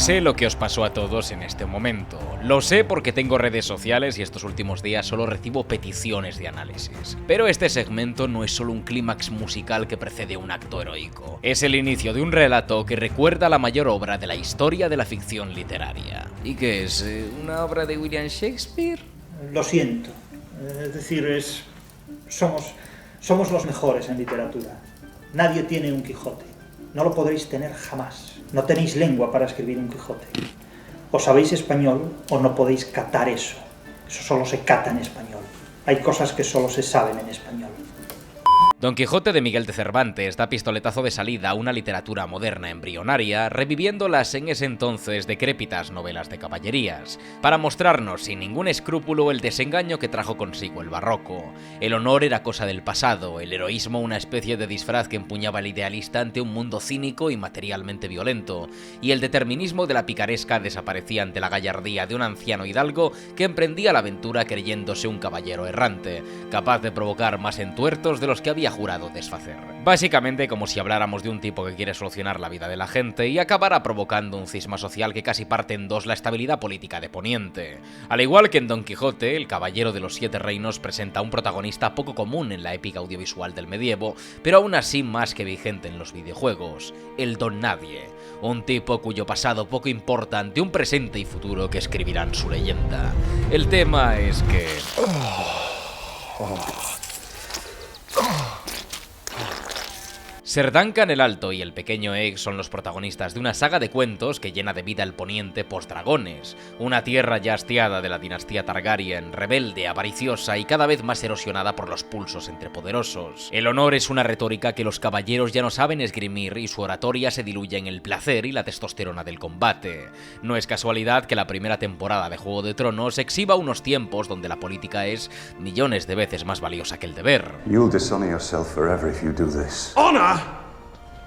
Sé lo que os pasó a todos en este momento. Lo sé porque tengo redes sociales y estos últimos días solo recibo peticiones de análisis. Pero este segmento no es solo un clímax musical que precede un acto heroico. Es el inicio de un relato que recuerda la mayor obra de la historia de la ficción literaria. ¿Y qué es? ¿Una obra de William Shakespeare? Lo siento. Es decir, somos los mejores en literatura. Nadie tiene un Quijote. No lo podréis tener jamás. No tenéis lengua para escribir un Quijote. O sabéis español o no podéis catar eso. Eso solo se cata en español. Hay cosas que solo se saben en español. Don Quijote de Miguel de Cervantes da pistoletazo de salida a una literatura moderna embrionaria, reviviendo las en ese entonces decrépitas novelas de caballerías, para mostrarnos sin ningún escrúpulo el desengaño que trajo consigo el barroco. El honor era cosa del pasado, el heroísmo una especie de disfraz que empuñaba el idealista ante un mundo cínico y materialmente violento, y el determinismo de la picaresca desaparecía ante la gallardía de un anciano hidalgo que emprendía la aventura creyéndose un caballero errante, capaz de provocar más entuertos de los que había jurado desfacer. Básicamente como si habláramos de un tipo que quiere solucionar la vida de la gente y acabara provocando un cisma social que casi parte en dos la estabilidad política de Poniente. Al igual que en Don Quijote, el Caballero de los Siete Reinos presenta a un protagonista poco común en la épica audiovisual del medievo, pero aún así más que vigente en los videojuegos, el Don Nadie, un tipo cuyo pasado poco importa ante un presente y futuro que escribirán su leyenda. El tema es que... Ser Duncan el Alto y el pequeño Egg son los protagonistas de una saga de cuentos que llena de vida el poniente post-dragones, una tierra ya hastiada de la dinastía Targaryen, rebelde, avariciosa y cada vez más erosionada por los pulsos entre poderosos. El honor es una retórica que los caballeros ya no saben esgrimir y su oratoria se diluye en el placer y la testosterona del combate. No es casualidad que la primera temporada de Juego de Tronos exhiba unos tiempos donde la política es millones de veces más valiosa que el deber. You'll dishonor yourself forever if you do this. Honor?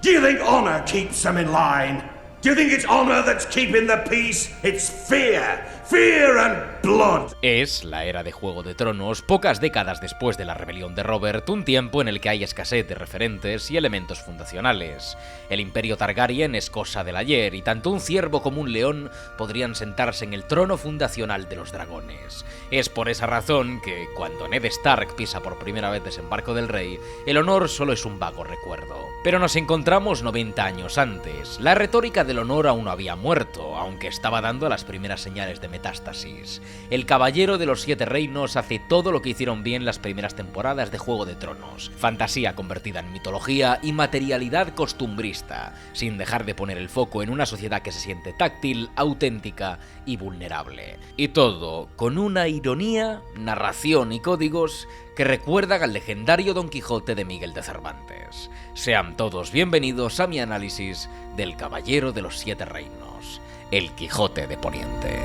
Do you think honor keeps them in line? Do you think it's honor that's keeping the peace? It's fear. Fear and blood. Es la era de Juego de Tronos, pocas décadas después de la rebelión de Robert, un tiempo en el que hay escasez de referentes y elementos fundacionales. El imperio Targaryen es cosa del ayer y tanto un ciervo como un león podrían sentarse en el trono fundacional de los dragones. Es por esa razón que, cuando Ned Stark pisa por primera vez Desembarco del Rey, el honor solo es un vago recuerdo. Pero nos encontramos 90 años antes. La retórica del honor aún no había muerto, aunque estaba dando las primeras señales de metástasis. El Caballero de los Siete Reinos hace todo lo que hicieron bien las primeras temporadas de Juego de Tronos. Fantasía convertida en mitología y materialidad costumbrista, sin dejar de poner el foco en una sociedad que se siente táctil, auténtica y vulnerable. Y todo con una ironía, narración y códigos que recuerdan al legendario Don Quijote de Miguel de Cervantes. Sean todos bienvenidos a mi análisis del Caballero de los Siete Reinos, el Quijote de Poniente.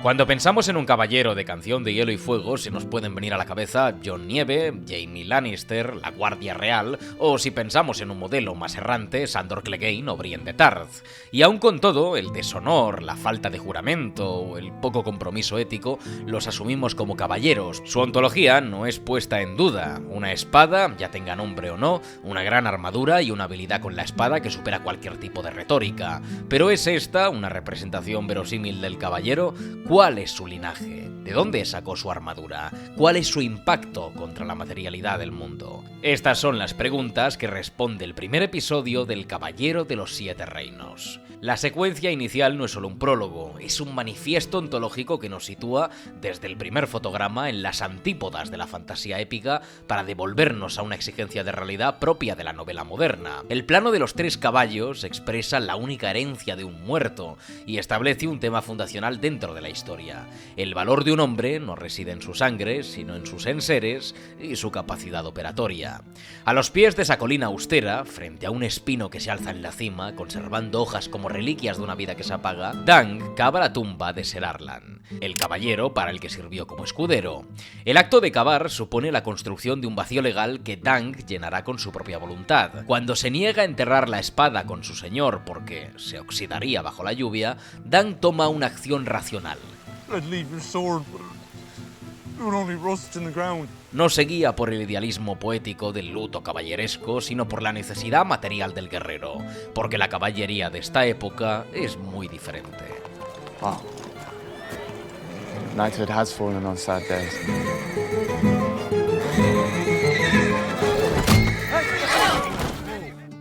Cuando pensamos en un caballero de Canción de Hielo y Fuego, se nos pueden venir a la cabeza Jon Nieve, Jaime Lannister, la Guardia Real, o si pensamos en un modelo más errante, Sandor Clegane o Brienne de Tarth. Y aun con todo, el deshonor, la falta de juramento o el poco compromiso ético los asumimos como caballeros. Su ontología no es puesta en duda. Una espada, ya tenga nombre o no, una gran armadura y una habilidad con la espada que supera cualquier tipo de retórica. Pero ¿es esta una representación verosímil del caballero? ¿Cuál es su linaje? ¿De dónde sacó su armadura? ¿Cuál es su impacto contra la materialidad del mundo? Estas son las preguntas que responde el primer episodio del Caballero de los Siete Reinos. La secuencia inicial no es solo un prólogo, es un manifiesto ontológico que nos sitúa desde el primer fotograma en las antípodas de la fantasía épica para devolvernos a una exigencia de realidad propia de la novela moderna. El plano de los tres caballos expresa la única herencia de un muerto y establece un tema fundacional dentro de la historia. historia. El valor de un hombre no reside en su sangre, sino en sus enseres y su capacidad operatoria. A los pies de esa colina austera, frente a un espino que se alza en la cima, conservando hojas como reliquias de una vida que se apaga, Dunk cava la tumba de Ser Arlan, el caballero para el que sirvió como escudero. El acto de cavar supone la construcción de un vacío legal que Dunk llenará con su propia voluntad. Cuando se niega a enterrar la espada con su señor porque se oxidaría bajo la lluvia, Dunk toma una acción racional. No se guía por el idealismo poético del luto caballeresco, sino por la necesidad material del guerrero, porque la caballería de esta época es muy diferente. Wow. Knighthood has fallen on sad days.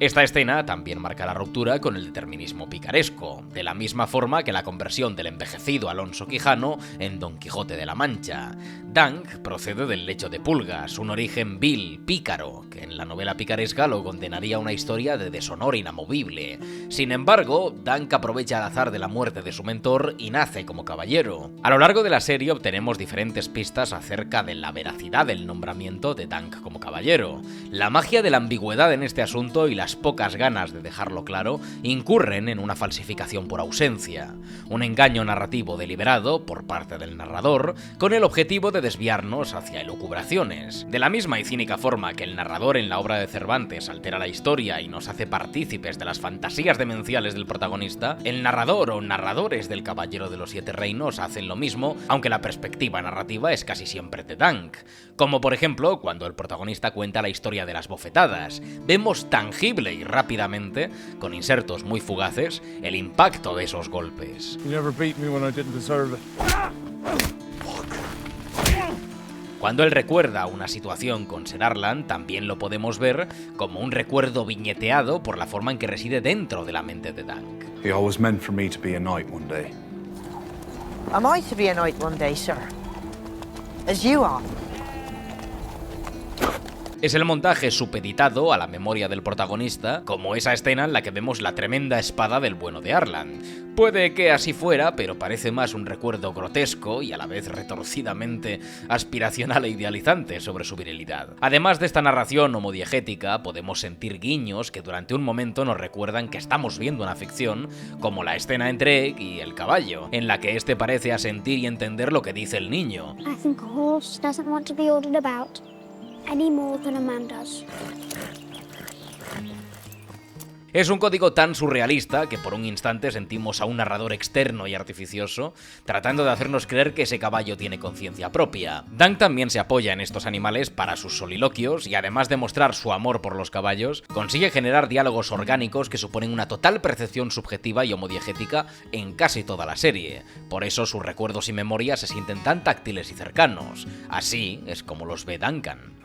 Esta escena también marca la ruptura con el determinismo picaresco, de la misma forma que la conversión del envejecido Alonso Quijano en Don Quijote de la Mancha. Dunk procede del lecho de Pulgas, un origen vil, pícaro, que en la novela picaresca lo condenaría a una historia de deshonor inamovible. Sin embargo, Dunk aprovecha el azar de la muerte de su mentor y nace como caballero. A lo largo de la serie obtenemos diferentes pistas acerca de la veracidad del nombramiento de Dunk como caballero. La magia de la ambigüedad en este asunto y las pocas ganas de dejarlo claro incurren en una falsificación por ausencia, un engaño narrativo deliberado por parte del narrador con el objetivo de desviarnos hacia elucubraciones. De la misma y cínica forma que el narrador en la obra de Cervantes altera la historia y nos hace partícipes de las fantasías demenciales del protagonista, el narrador o narradores del Caballero de los Siete Reinos hacen lo mismo, aunque la perspectiva narrativa es casi siempre de Dunk. Como por ejemplo cuando el protagonista cuenta la historia de las bofetadas, vemos tangible y rápidamente, con insertos muy fugaces, el impacto de esos golpes. Cuando él recuerda una situación con Ser Arlan, también lo podemos ver como un recuerdo viñeteado por la forma en que reside dentro de la mente de Dunk. He always meant for me to be a knight one day. Am I to be a knight one day, sir? As you are. Es el montaje supeditado a la memoria del protagonista, como esa escena en la que vemos la tremenda espada del bueno de Arlan. Puede que así fuera, pero parece más un recuerdo grotesco y a la vez retorcidamente aspiracional e idealizante sobre su virilidad. Además de esta narración homodiegética, podemos sentir guiños que durante un momento nos recuerdan que estamos viendo una ficción, como la escena entre Egg y el caballo, en la que este parece asentir y entender lo que dice el niño. I think a horse doesn't want to be ordered about any more than a man does. Es un código tan surrealista que por un instante sentimos a un narrador externo y artificioso tratando de hacernos creer que ese caballo tiene conciencia propia. Dunk también se apoya en estos animales para sus soliloquios y además de mostrar su amor por los caballos, consigue generar diálogos orgánicos que suponen una total percepción subjetiva y homodiegética en casi toda la serie. Por eso sus recuerdos y memorias se sienten tan táctiles y cercanos. Así es como los ve Duncan.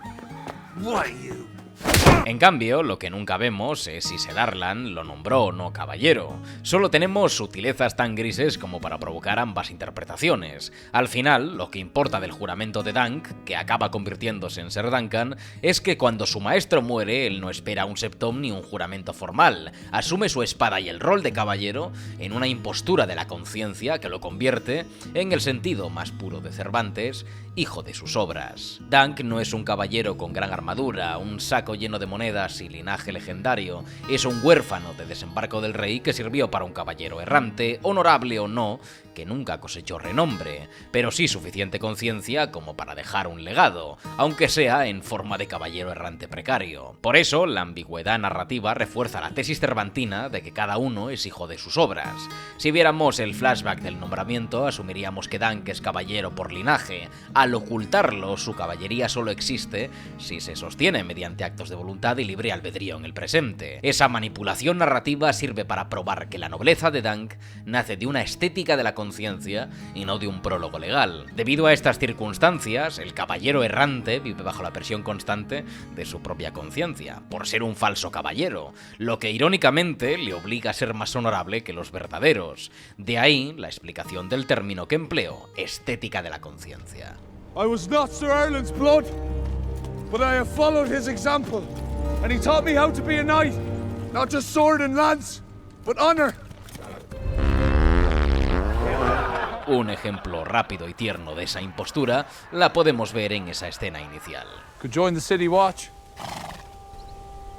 En cambio, lo que nunca vemos es si Ser Arlan lo nombró o no caballero. Solo tenemos sutilezas tan grises como para provocar ambas interpretaciones. Al final, lo que importa del juramento de Dunk, que acaba convirtiéndose en Ser Duncan, es que cuando su maestro muere, él no espera un septón ni un juramento formal. Asume su espada y el rol de caballero en una impostura de la conciencia que lo convierte, en el sentido más puro de Cervantes, hijo de sus obras. Dunk no es un caballero con gran armadura, un saco lleno de monedas y linaje legendario, es un huérfano de desembarco del rey que sirvió para un caballero errante, honorable o no, que nunca cosechó renombre, pero sí suficiente conciencia como para dejar un legado, aunque sea en forma de caballero errante precario. Por eso, la ambigüedad narrativa refuerza la tesis cervantina de que cada uno es hijo de sus obras. Si viéramos el flashback del nombramiento, asumiríamos que Dunk es caballero por linaje. Al ocultarlo, su caballería solo existe si se sostiene mediante actos de voluntad y libre albedrío en el presente. Esa manipulación narrativa sirve para probar que la nobleza de Dunk nace de una estética de la conciencia y no de un prólogo legal. Debido a estas circunstancias, el caballero errante vive bajo la presión constante de su propia conciencia, por ser un falso caballero, lo que irónicamente le obliga a ser más honorable que los verdaderos. De ahí la explicación del término que empleo, estética de la conciencia. I was not Sir Erland's blood, but I have followed his example, and he taught me how to be a knight, not just sword and lance, but honor. Un ejemplo rápido y tierno de esa impostura la podemos ver en esa escena inicial. Could join the City Watch.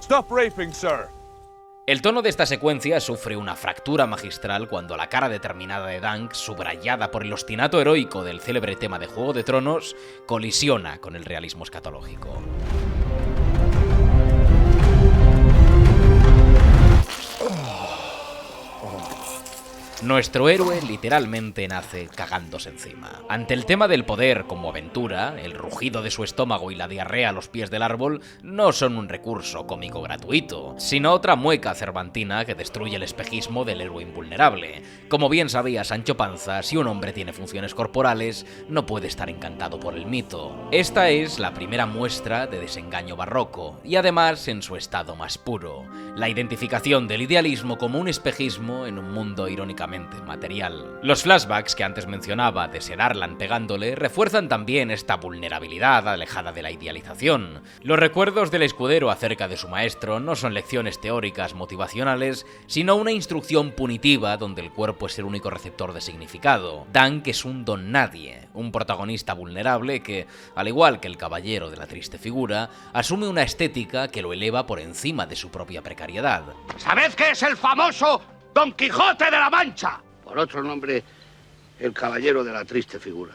Stop raping, sir. El tono de esta secuencia sufre una fractura magistral cuando la cara determinada de Dunk, subrayada por el ostinato heroico del célebre tema de Juego de Tronos, colisiona con el realismo escatológico. Nuestro héroe literalmente nace cagándose encima. Ante el tema del poder como aventura, el rugido de su estómago y la diarrea a los pies del árbol no son un recurso cómico gratuito, sino otra mueca cervantina que destruye el espejismo del héroe invulnerable. Como bien sabía Sancho Panza, si un hombre tiene funciones corporales, no puede estar encantado por el mito. Esta es la primera muestra de desengaño barroco, y además en su estado más puro, la identificación del idealismo como un espejismo en un mundo irónicamente material. Los flashbacks que antes mencionaba de Sir Arlan pegándole refuerzan también esta vulnerabilidad alejada de la idealización. Los recuerdos del escudero acerca de su maestro no son lecciones teóricas motivacionales, sino una instrucción punitiva donde el cuerpo es el único receptor de significado. Dunk es un don nadie, un protagonista vulnerable que, al igual que el caballero de la triste figura, asume una estética que lo eleva por encima de su propia precariedad. ¿Sabed qué es el famoso Don Quijote de la Mancha? Por otro nombre, el caballero de la triste figura.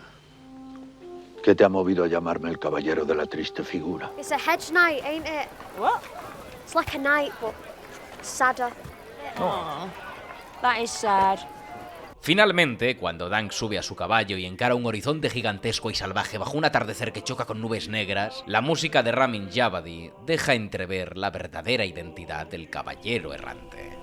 ¿Qué te ha movido a llamarme el caballero de la triste figura? It's a hedge knight, ain't it? What? It's like a knight, but sadder. Oh, that is sad. Finalmente, cuando Dunk sube a su caballo y encara un horizonte gigantesco y salvaje bajo un atardecer que choca con nubes negras, la música de Ramin Djawadi deja entrever la verdadera identidad del caballero errante.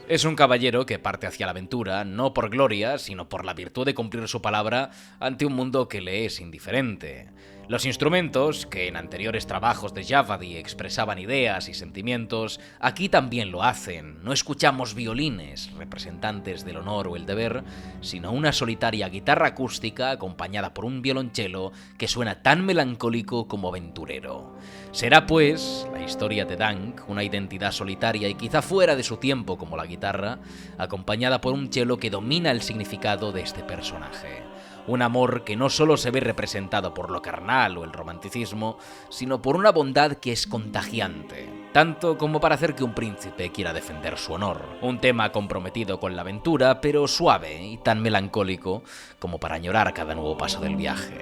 Es un caballero que parte hacia la aventura, no por gloria, sino por la virtud de cumplir su palabra ante un mundo que le es indiferente. Los instrumentos, que en anteriores trabajos de Djawadi expresaban ideas y sentimientos, aquí también lo hacen. No escuchamos violines, representantes del honor o el deber, sino una solitaria guitarra acústica acompañada por un violonchelo que suena tan melancólico como aventurero. Será, pues, la historia de Dunk, una identidad solitaria y quizá fuera de su tiempo como la guitarra, acompañada por un cello que domina el significado de este personaje. Un amor que no solo se ve representado por lo carnal o el romanticismo, sino por una bondad que es contagiante, tanto como para hacer que un príncipe quiera defender su honor. Un tema comprometido con la aventura, pero suave y tan melancólico como para añorar cada nuevo paso del viaje.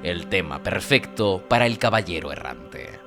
El tema perfecto para el caballero errante.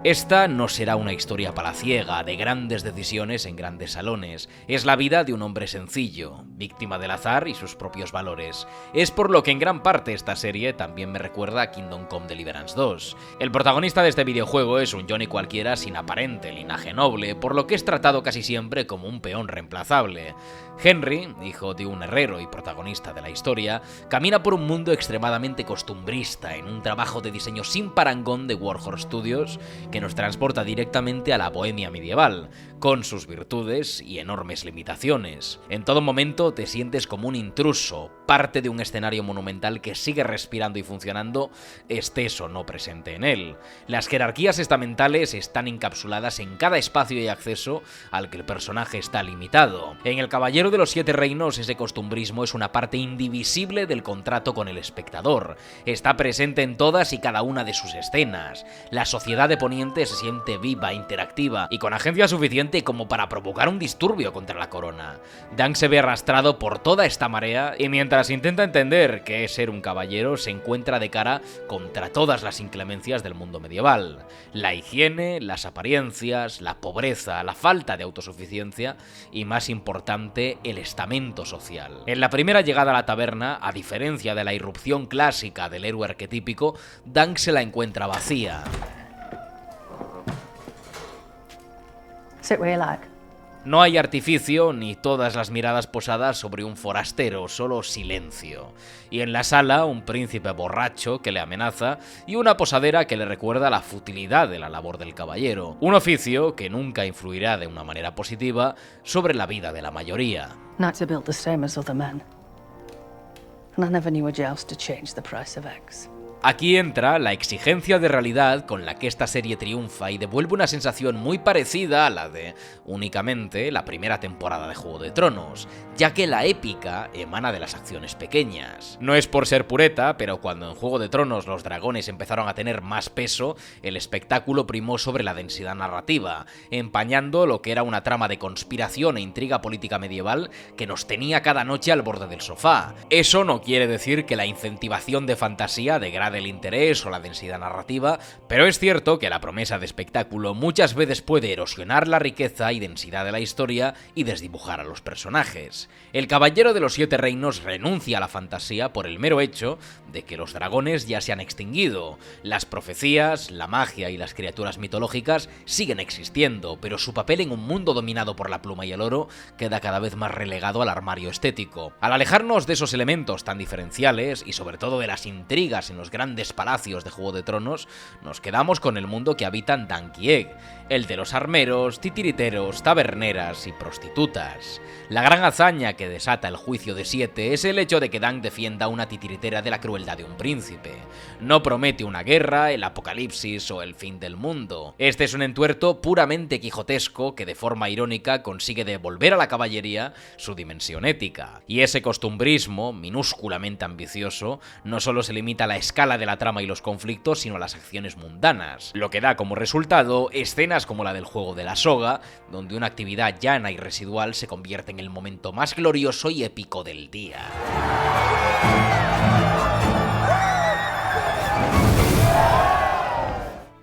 Esta no será una historia palaciega de grandes decisiones en grandes salones. Es la vida de un hombre sencillo, víctima del azar y sus propios valores. Es por lo que en gran parte esta serie también me recuerda a Kingdom Come Deliverance 2. El protagonista de este videojuego es un Johnny cualquiera sin aparente linaje noble, por lo que es tratado casi siempre como un peón reemplazable. Henry, hijo de un herrero y protagonista de la historia, camina por un mundo extremadamente costumbrista en un trabajo de diseño sin parangón de Warhorse Studios que nos transporta directamente a la bohemia medieval, con sus virtudes y enormes limitaciones. En todo momento te sientes como un intruso, parte de un escenario monumental que sigue respirando y funcionando, estés o no presente en él. Las jerarquías estamentales están encapsuladas en cada espacio y acceso al que el personaje está limitado. En El Caballero de los Siete Reinos ese costumbrismo es una parte indivisible del contrato con el espectador. Está presente en todas y cada una de sus escenas. La sociedad de Poniente se siente viva, interactiva y con agencia suficiente como para provocar un disturbio contra la corona. Dunk se ve arrastrado por toda esta marea y mientras intenta entender qué es ser un caballero, se encuentra de cara contra todas las inclemencias del mundo medieval. La higiene, las apariencias, la pobreza, la falta de autosuficiencia y, más importante, el estamento social. En la primera llegada a la taberna, a diferencia de la irrupción clásica del héroe arquetípico, Dunk se la encuentra vacía. Sit where you like. No hay artificio ni todas las miradas posadas sobre un forastero, solo silencio. Y en la sala un príncipe borracho que le amenaza y una posadera que le recuerda la futilidad de la labor del caballero. Un oficio que nunca influirá de una manera positiva sobre la vida de la mayoría. Knights are built the same as other men. And I never knew a joust to change the price of eggs. Aquí entra la exigencia de realidad con la que esta serie triunfa y devuelve una sensación muy parecida a la de, únicamente, la primera temporada de Juego de Tronos, ya que la épica emana de las acciones pequeñas. No es por ser pureta, pero cuando en Juego de Tronos los dragones empezaron a tener más peso, el espectáculo primó sobre la densidad narrativa, empañando lo que era una trama de conspiración e intriga política medieval que nos tenía cada noche al borde del sofá. Eso no quiere decir que la incentivación de fantasía degrade el interés o la densidad narrativa, pero es cierto que la promesa de espectáculo muchas veces puede erosionar la riqueza y densidad de la historia y desdibujar a los personajes. El Caballero de los Siete Reinos renuncia a la fantasía por el mero hecho de que los dragones ya se han extinguido. Las profecías, la magia y las criaturas mitológicas siguen existiendo, pero su papel en un mundo dominado por la pluma y el oro queda cada vez más relegado al armario estético. Al alejarnos de esos elementos tan diferenciales y sobre todo de las intrigas en los grandes palacios de Juego de Tronos, nos quedamos con el mundo que habitan Dunk y Egg, el de los armeros, titiriteros, taberneras y prostitutas. La gran hazaña que desata el juicio de 7 es el hecho de que Dunk defienda una titiritera de la crueldad de un príncipe. No promete una guerra, el apocalipsis o el fin del mundo. Este es un entuerto puramente quijotesco que de forma irónica consigue devolver a la caballería su dimensión ética. Y ese costumbrismo, minúsculamente ambicioso, no solo se limita a la escala de la trama y los conflictos, sino a las acciones mundanas, lo que da como resultado escenas como la del juego de la soga, donde una actividad llana y residual se convierte en el momento más glorioso y épico del día.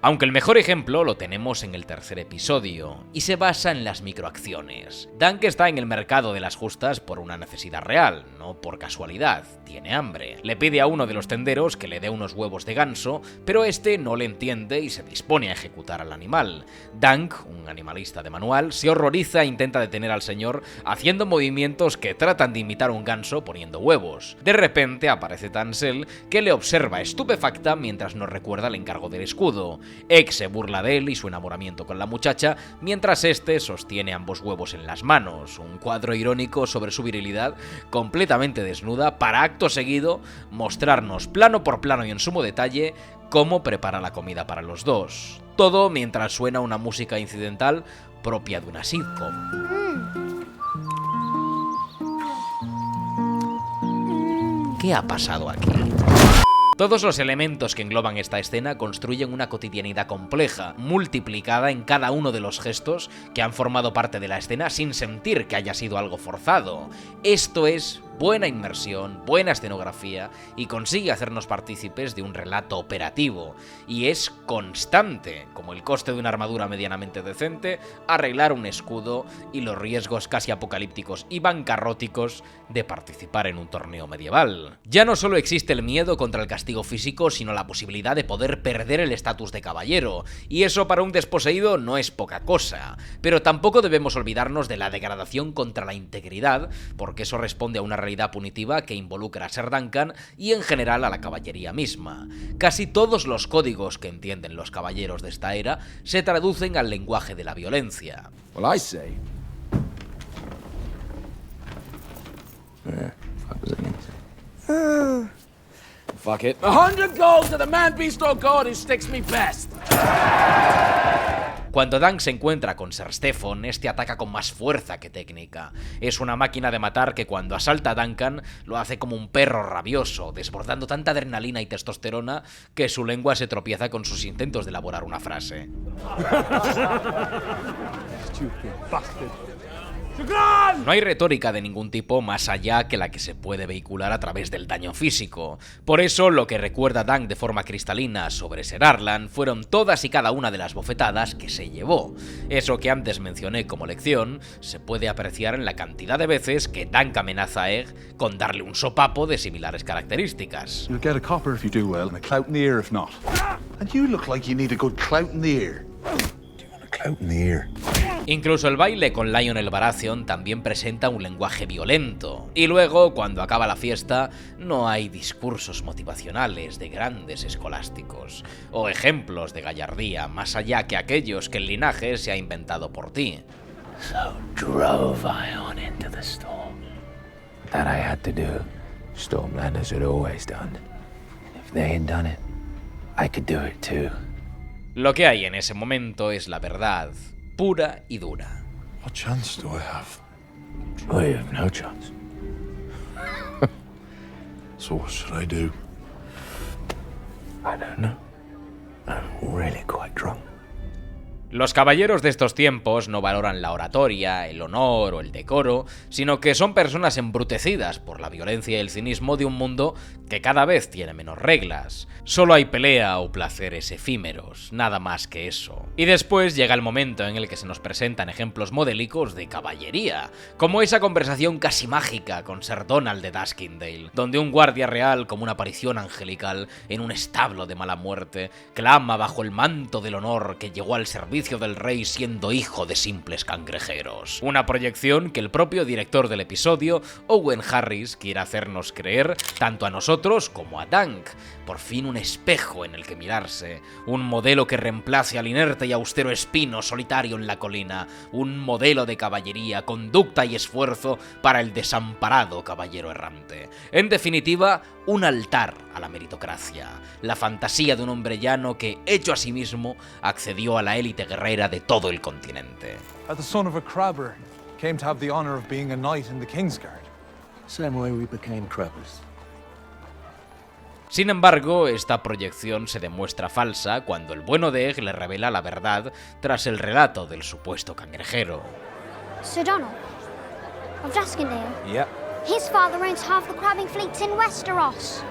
Aunque el mejor ejemplo lo tenemos en el tercer episodio, y se basa en las microacciones. Dunk está en el mercado de las justas por una necesidad real, no por casualidad, tiene hambre. Le pide a uno de los tenderos que le dé unos huevos de ganso, pero este no le entiende y se dispone a ejecutar al animal. Dunk, un animalista de manual, se horroriza e intenta detener al señor haciendo movimientos que tratan de imitar un ganso poniendo huevos. De repente aparece Tansel, que le observa estupefacta mientras nos recuerda el encargo del escudo. Egg se burla de él y su enamoramiento con la muchacha, mientras este sostiene ambos huevos en las manos, un cuadro irónico sobre su virilidad completamente desnuda para acto seguido mostrarnos plano por plano y en sumo detalle cómo prepara la comida para los dos. Todo mientras suena una música incidental propia de una sitcom. ¿Qué ha pasado aquí? Todos los elementos que engloban esta escena construyen una cotidianidad compleja, multiplicada en cada uno de los gestos que han formado parte de la escena sin sentir que haya sido algo forzado. Esto es buena inmersión, buena escenografía y consigue hacernos partícipes de un relato operativo. Y es constante, como el coste de una armadura medianamente decente, arreglar un escudo y los riesgos casi apocalípticos y bancarróticos de participar en un torneo medieval. Ya no solo existe el miedo contra el castigo físico, sino la posibilidad de poder perder el estatus de caballero, y eso para un desposeído no es poca cosa. Pero tampoco debemos olvidarnos de la degradación contra la integridad, porque eso responde a una realidad punitiva que involucra a Ser Duncan y en general a la caballería misma. Casi todos los códigos que entienden los caballeros de esta era se traducen al lenguaje de la violencia. Well, I say. Fuck was it mean? Fuck it. 100 gold to the man beast or god who sticks me best. Cuando Dunk se encuentra con Ser Steffon, este ataca con más fuerza que técnica. Es una máquina de matar que cuando asalta a Duncan lo hace como un perro rabioso, desbordando tanta adrenalina y testosterona que su lengua se tropieza con sus intentos de elaborar una frase. No hay retórica de ningún tipo más allá que la que se puede vehicular a través del daño físico. Por eso, lo que recuerda Dunk de forma cristalina sobre Ser Arlan fueron todas y cada una de las bofetadas que se llevó. Eso que antes mencioné como lección se puede apreciar en la cantidad de veces que Dunk amenaza a Egg con darle un sopapo de similares características. You'll get a copper if you do well, and a clout in the ear if not. And you look like you need a good clout in the ear. Do you want a clout in the ear? Incluso el baile con Lionel Baratheon también presenta un lenguaje violento. Y luego, cuando acaba la fiesta, no hay discursos motivacionales de grandes escolásticos o ejemplos de gallardía más allá que aquellos que el linaje se ha inventado por ti. So drove I on into the storm. That I had to do Stormlanders had always done. If they had done it, I could do it too. Lo que hay en ese momento es la verdad, pura y dura. What chance do I have? Well, you have no chance. So what should I do? I don't know. I'm really quite drunk. Los caballeros de estos tiempos no valoran la oratoria, el honor o el decoro, sino que son personas embrutecidas por la violencia y el cinismo de un mundo que cada vez tiene menos reglas. Solo hay pelea o placeres efímeros, nada más que eso. Y después llega el momento en el que se nos presentan ejemplos modélicos de caballería, como esa conversación casi mágica con Sir Donald de Duskindale, donde un guardia real, como una aparición angelical en un establo de mala muerte, clama bajo el manto del honor que llegó al servicio del rey siendo hijo de simples cangrejeros. Una proyección que el propio director del episodio, Owen Harris, quiere hacernos creer tanto a nosotros como a Dunk. Por fin un espejo en el que mirarse, un modelo que reemplace al inerte y austero espino solitario en la colina, un modelo de caballería, conducta y esfuerzo para el desamparado caballero errante. En definitiva, un altar a la meritocracia, la fantasía de un hombre llano que, hecho a sí mismo, accedió a la élite guerrera de todo el continente. The son of a crabber came to have the honor of being a knight in the Kingsguard. Same way we became crabbers. Sin embargo, esta proyección se demuestra falsa cuando el bueno de Egg le revela la verdad tras el relato del supuesto cangrejero. Sir Donald, of Duskindale. Yep. His father owns half the crabbing fleets in Westeros.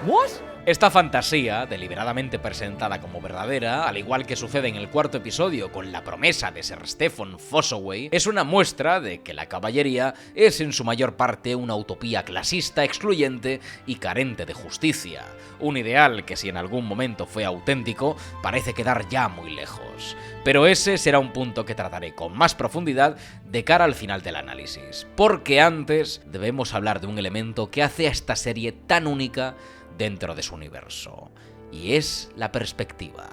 What? Esta fantasía, deliberadamente presentada como verdadera, al igual que sucede en el cuarto episodio con la promesa de Ser Stephen Fossoway, es una muestra de que la caballería es en su mayor parte una utopía clasista, excluyente y carente de justicia. Un ideal que, si en algún momento fue auténtico, parece quedar ya muy lejos. Pero ese será un punto que trataré con más profundidad de cara al final del análisis, porque antes debemos hablar de un elemento que hace a esta serie tan única dentro de su universo, y es la perspectiva.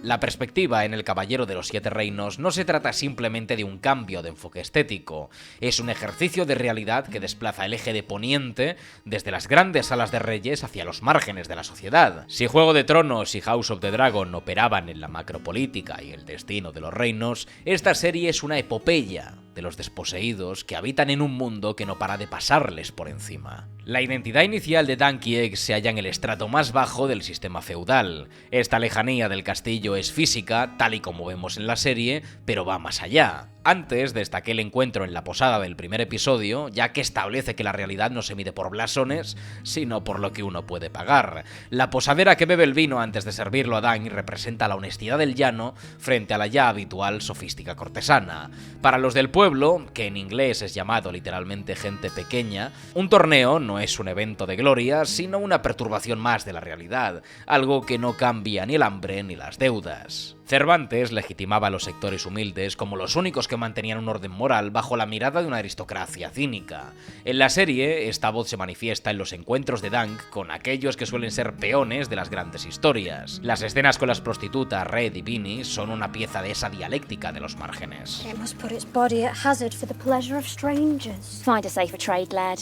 La perspectiva en El Caballero de los Siete Reinos no se trata simplemente de un cambio de enfoque estético, es un ejercicio de realidad que desplaza el eje de poniente desde las grandes salas de reyes hacia los márgenes de la sociedad. Si Juego de Tronos y House of the Dragon operaban en la macropolítica y el destino de los reinos, esta serie es una epopeya de los desposeídos que habitan en un mundo que no para de pasarles por encima. La identidad inicial de Dunk y Egg se halla en el estrato más bajo del sistema feudal. Esta lejanía del castillo es física, tal y como vemos en la serie, pero va más allá. Antes destaqué aquel encuentro en la posada del primer episodio, ya que establece que la realidad no se mide por blasones, sino por lo que uno puede pagar. La posadera que bebe el vino antes de servirlo a Dunk representa la honestidad del llano frente a la ya habitual sofística cortesana. Para los del pueblo, que en inglés es llamado literalmente gente pequeña, un torneo no es un evento de gloria, sino una perturbación más de la realidad, algo que no cambia ni el hambre ni las deudas. Cervantes legitimaba a los sectores humildes como los únicos que mantenían un orden moral bajo la mirada de una aristocracia cínica. En la serie, esta voz se manifiesta en los encuentros de Dunk con aquellos que suelen ser peones de las grandes historias. Las escenas con las prostitutas Red y Vinnie son una pieza de esa dialéctica de los márgenes. It must put its body at hazard for the pleasure of strangers. Find a safer trade, lad.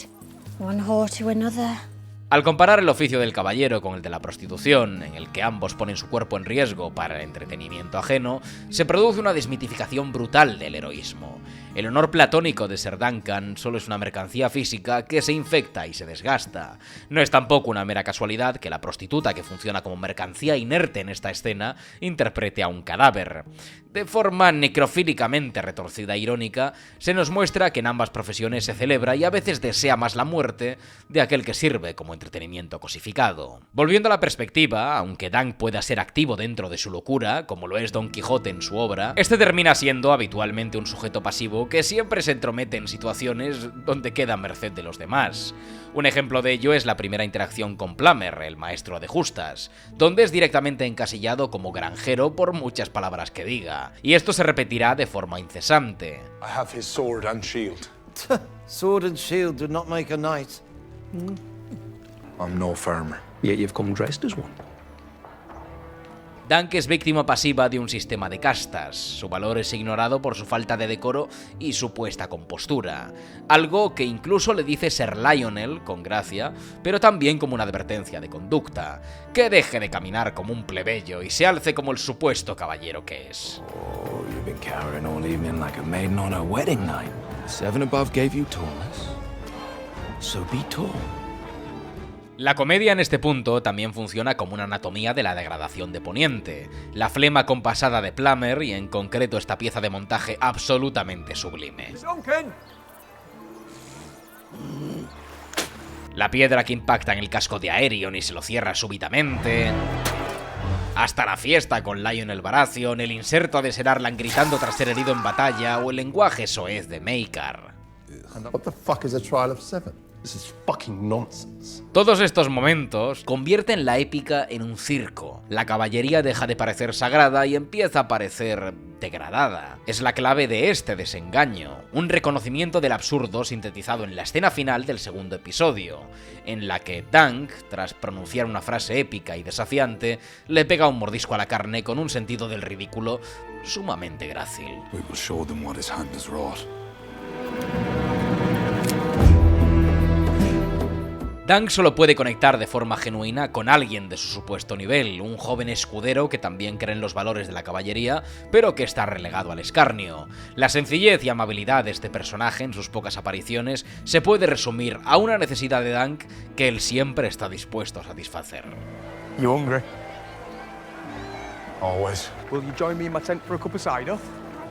One whore to another. Al comparar el oficio del caballero con el de la prostitución, en el que ambos ponen su cuerpo en riesgo para el entretenimiento ajeno, se produce una desmitificación brutal del heroísmo. El honor platónico de Ser Duncan solo es una mercancía física que se infecta y se desgasta. No es tampoco una mera casualidad que la prostituta que funciona como mercancía inerte en esta escena interprete a un cadáver. De forma necrofílicamente retorcida e irónica, se nos muestra que en ambas profesiones se celebra y a veces desea más la muerte de aquel que sirve como entretenimiento cosificado. Volviendo a la perspectiva, aunque Dunk pueda ser activo dentro de su locura, como lo es Don Quijote en su obra, este termina siendo habitualmente un sujeto pasivo que siempre se entromete en situaciones donde queda a merced de los demás. Un ejemplo de ello es la primera interacción con Plummer, el maestro de justas, donde es directamente encasillado como granjero por muchas palabras que diga, y esto se repetirá de forma incesante. I have his sword and shield. Sword and shield do not make a knight. I'm no farmer. Yet you've come dressed as one. Dunk es víctima pasiva de un sistema de castas. Su valor es ignorado por su falta de decoro y supuesta compostura. Algo que incluso le dice Sir Lionel, con gracia, pero también como una advertencia de conducta. Que deje de caminar como un plebeyo y se alce como el supuesto caballero que es. Oh, you've been cowering all evening like a maiden on her wedding night. Seven above gave you tallness. So be tall. La comedia en este punto también funciona como una anatomía de la degradación de Poniente, la flema compasada de Plummer y en concreto esta pieza de montaje absolutamente sublime. La piedra que impacta en el casco de Aerion y se lo cierra súbitamente. Hasta la fiesta con Lionel Baratheon, el inserto de Ser Arlan gritando tras ser herido en batalla o el lenguaje soez de Maekar. What the fuck is a trial of seven? This is fucking nonsense. Todos estos momentos convierten la épica en un circo. La caballería deja de parecer sagrada y empieza a parecer degradada. Es la clave de este desengaño, un reconocimiento del absurdo sintetizado en la escena final del segundo episodio, en la que Dunk, tras pronunciar una frase épica y desafiante, le pega un mordisco a la carne con un sentido del ridículo sumamente grácil. We will show them what his hand has wrought. Dunk solo puede conectar de forma genuina con alguien de su supuesto nivel, un joven escudero que también cree en los valores de la caballería, pero que está relegado al escarnio. La sencillez y amabilidad de este personaje en sus pocas apariciones se puede resumir a una necesidad de Dunk que él siempre está dispuesto a satisfacer. You hungry? Always. Will you join me in my tent for a cup of cider?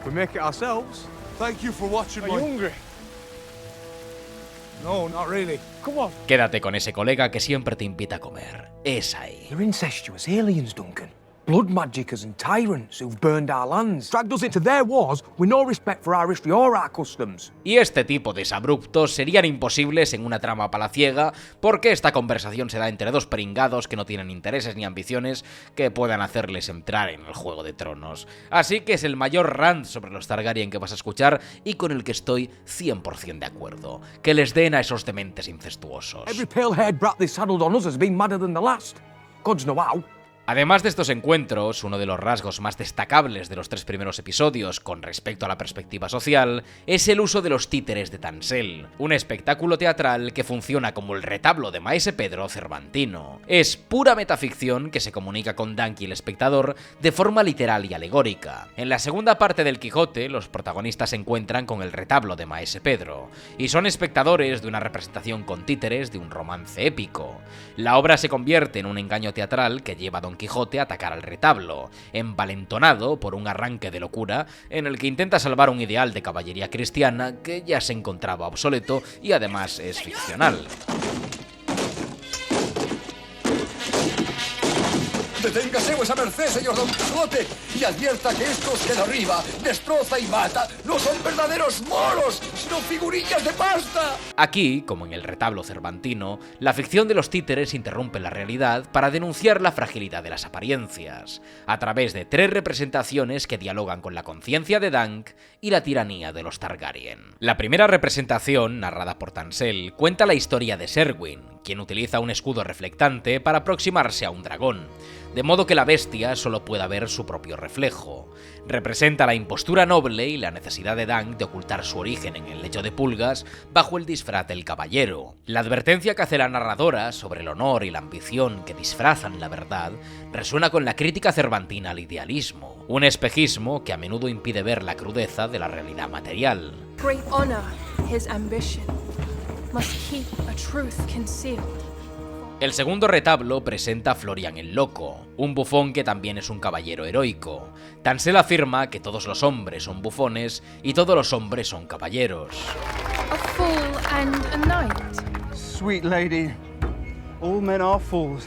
We make it ourselves. Thank you for watching. Are you hungry? No, not really. Come on. Quédate con ese colega que siempre te invita a comer. Es ahí. They're incestuous aliens, Duncan. Blood magicers and tyrants who've burned our lands, dragged us into their wars with no respect for our history or our customs. Y este tipo de desabruptos serían imposibles en una trama palaciega porque esta conversación se da entre dos pringados que no tienen intereses ni ambiciones que puedan hacerles entrar en el Juego de Tronos. Así que es el mayor rant sobre los Targaryen que vas a escuchar y con el que estoy 100% de acuerdo. Que les den a esos dementes incestuosos. Every pale-haired brat they saddled on us has been madder than the last. Gods know how. Además de estos encuentros, uno de los rasgos más destacables de los 3 primeros episodios con respecto a la perspectiva social es el uso de los títeres de Tansel, un espectáculo teatral que funciona como el retablo de Maese Pedro cervantino. Es pura metaficción que se comunica con Dunk y el espectador de forma literal y alegórica. En la segunda parte del Quijote, los protagonistas se encuentran con el retablo de Maese Pedro, y son espectadores de una representación con títeres de un romance épico. La obra se convierte en un engaño teatral que lleva a Don Quijote a atacar al retablo, envalentonado por un arranque de locura en el que intenta salvar un ideal de caballería cristiana que ya se encontraba obsoleto y además es ficcional. Deténgase vuesa merced, señor Don Quijote, y advierta que estos que de arriba destroza y mata no son verdaderos moros, sino figurillas de pasta. Aquí, como en el retablo cervantino, la ficción de los títeres interrumpe la realidad para denunciar la fragilidad de las apariencias, a través de 3 representaciones que dialogan con la conciencia de Dunk y la tiranía de los Targaryen. La primera representación, narrada por Tansel, cuenta la historia de Serwyn, quien utiliza un escudo reflectante para aproximarse a un dragón, de modo que la bestia solo pueda ver su propio reflejo. Representa la impostura noble y la necesidad de Dunk de ocultar su origen en el lecho de pulgas bajo el disfraz del caballero. La advertencia que hace la narradora sobre el honor y la ambición que disfrazan la verdad resuena con la crítica cervantina al idealismo, un espejismo que a menudo impide ver la crudeza de la realidad material. Great honor, his ambition, must keep a truth concealed. El segundo retablo presenta a Florian el Loco, un bufón que también es un caballero heroico. Tansel afirma que todos los hombres son bufones y todos los hombres son caballeros. A fool and a knight. Sweet lady, all men are fools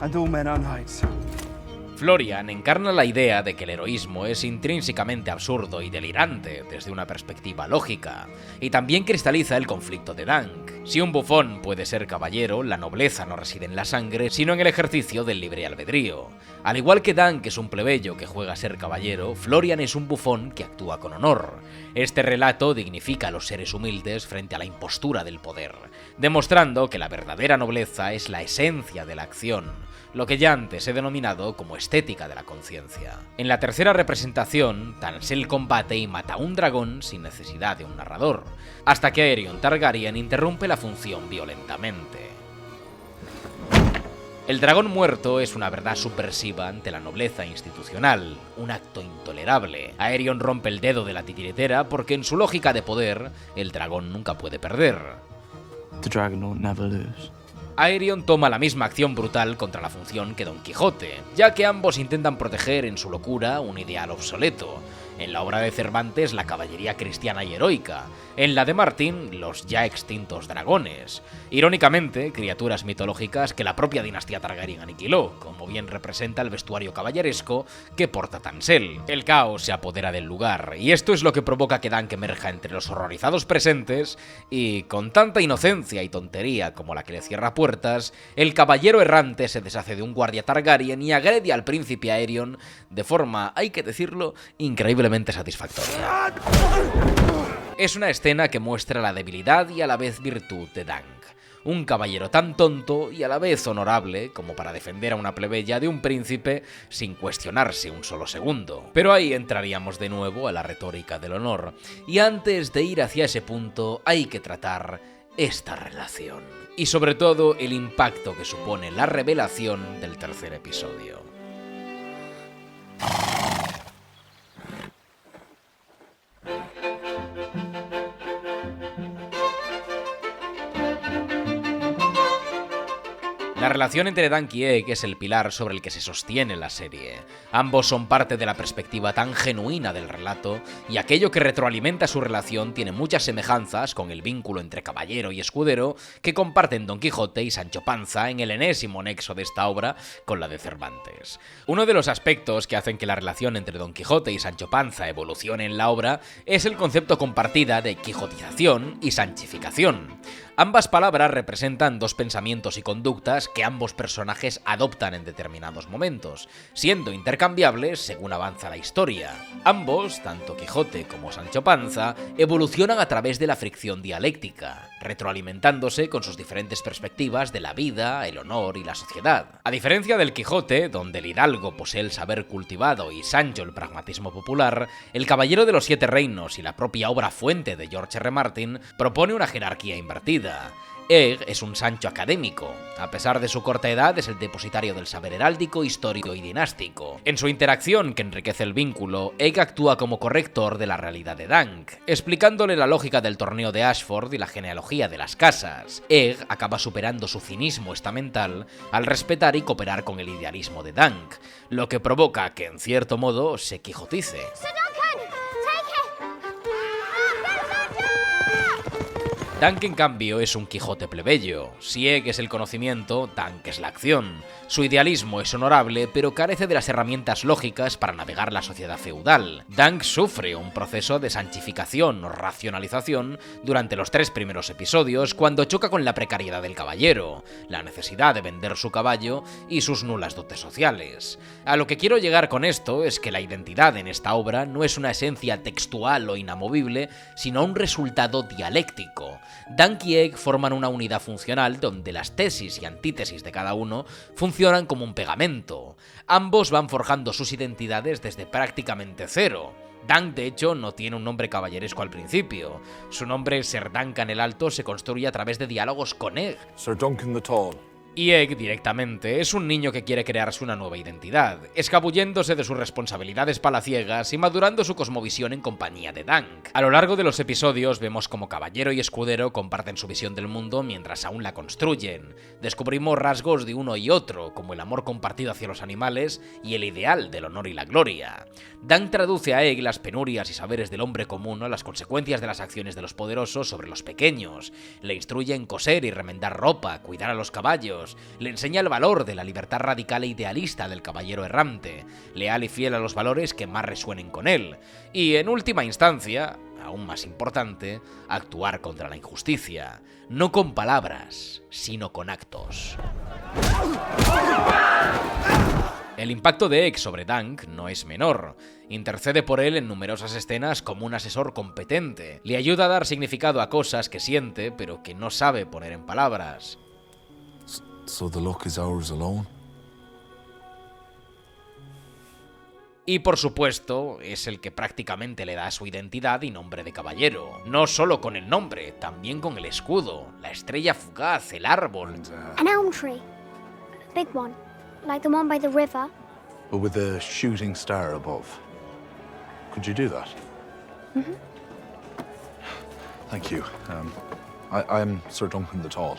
and all men are knights. Florian encarna la idea de que el heroísmo es intrínsecamente absurdo y delirante desde una perspectiva lógica, y también cristaliza el conflicto de Dunk. Si un bufón puede ser caballero, la nobleza no reside en la sangre, sino en el ejercicio del libre albedrío. Al igual que Dunk es un plebeyo que juega a ser caballero, Florian es un bufón que actúa con honor. Este relato dignifica a los seres humildes frente a la impostura del poder, demostrando que la verdadera nobleza es la esencia de la acción, lo que ya antes he denominado como estética de la conciencia. En la tercera representación, Tansel combate y mata a un dragón sin necesidad de un narrador, hasta que Aerion Targaryen interrumpe la función violentamente. El dragón muerto es una verdad subversiva ante la nobleza institucional, un acto intolerable. Aerion rompe el dedo de la titiritera porque en su lógica de poder, el dragón nunca puede perder. The dragon will never lose. Aerion toma la misma acción brutal contra la función que Don Quijote, ya que ambos intentan proteger en su locura un ideal obsoleto. En la obra de Cervantes, la caballería cristiana y heroica. En la de Martin, los ya extintos dragones. Irónicamente, criaturas mitológicas que la propia dinastía Targaryen aniquiló, como bien representa el vestuario caballeresco que porta Tansel. El caos se apodera del lugar, y esto es lo que provoca que Dunk emerja entre los horrorizados presentes, y con tanta inocencia y tontería como la que le cierra puertas, el caballero errante se deshace de un guardia Targaryen y agrede al príncipe Aerion de forma, hay que decirlo, increíblemente satisfactoria. Es una escena que muestra la debilidad y a la vez virtud de Dunk. Un caballero tan tonto y a la vez honorable como para defender a una plebeya de un príncipe sin cuestionarse un solo segundo. Pero ahí entraríamos de nuevo a la retórica del honor, y antes de ir hacia ese punto hay que tratar esta relación. Y sobre todo el impacto que supone la revelación del tercer episodio. La relación entre Dunk y Egg es el pilar sobre el que se sostiene la serie. Ambos son parte de la perspectiva tan genuina del relato, y aquello que retroalimenta su relación tiene muchas semejanzas con el vínculo entre caballero y escudero que comparten Don Quijote y Sancho Panza en el enésimo nexo de esta obra con la de Cervantes. Uno de los aspectos que hacen que la relación entre Don Quijote y Sancho Panza evolucione en la obra es el concepto compartida de quijotización y sanchificación. Ambas palabras representan dos pensamientos y conductas que ambos personajes adoptan en determinados momentos, siendo intercambiables según avanza la historia. Ambos, tanto Quijote como Sancho Panza, evolucionan a través de la fricción dialéctica, retroalimentándose con sus diferentes perspectivas de la vida, el honor y la sociedad. A diferencia del Quijote, donde el hidalgo posee el saber cultivado y Sancho el pragmatismo popular, el Caballero de los Siete Reinos y la propia obra fuente de George R. Martin propone una jerarquía invertida. Egg es un Sancho académico. A pesar de su corta edad, es el depositario del saber heráldico, histórico y dinástico. En su interacción, que enriquece el vínculo, Egg actúa como corrector de la realidad de Dunk, explicándole la lógica del torneo de Ashford y la genealogía de las casas. Egg acaba superando su cinismo estamental al respetar y cooperar con el idealismo de Dunk, lo que provoca que, en cierto modo, se quijotice. Dunk, en cambio, es un Quijote plebeyo. Si Egg es el conocimiento, Dunk es la acción. Su idealismo es honorable, pero carece de las herramientas lógicas para navegar la sociedad feudal. Dunk sufre un proceso de sanchificación o racionalización durante los 3 primeros episodios, cuando choca con la precariedad del caballero, la necesidad de vender su caballo y sus nulas dotes sociales. A lo que quiero llegar con esto es que la identidad en esta obra no es una esencia textual o inamovible, sino un resultado dialéctico. Dunk y Egg forman una unidad funcional donde las tesis y antítesis de cada uno funcionan como un pegamento. Ambos van forjando sus identidades desde prácticamente cero. Dunk, de hecho, no tiene un nombre caballeresco al principio. Su nombre, Ser Duncan el Alto, se construye a través de diálogos con Egg. Sir Duncan the Tall. Y Egg, directamente, es un niño que quiere crearse una nueva identidad, escabulléndose de sus responsabilidades palaciegas y madurando su cosmovisión en compañía de Dunk. A lo largo de los episodios vemos como caballero y escudero comparten su visión del mundo mientras aún la construyen. Descubrimos rasgos de uno y otro, como el amor compartido hacia los animales y el ideal del honor y la gloria. Dunk traduce a Egg las penurias y saberes del hombre común a las consecuencias de las acciones de los poderosos sobre los pequeños. Le instruye en coser y remendar ropa, cuidar a los caballos, años, le enseña el valor de la libertad radical e idealista del caballero errante, leal y fiel a los valores que más resuenen con él, y en última instancia, aún más importante, actuar contra la injusticia, no con palabras, sino con actos. El impacto de Egg sobre Dunk no es menor. Intercede por él en numerosas escenas como un asesor competente. Le ayuda a dar significado a cosas que siente, pero que no sabe poner en palabras. So the luck is ours alone? Y por supuesto, es el que prácticamente le da su identidad y nombre de caballero. No solo con el nombre, también con el escudo, la estrella fugaz, el árbol. An elm tree. A big one. Like the one by the river. But with a shooting star above. Could you do that? Mm-hmm. Thank you. I'm Sir Duncan the Tall.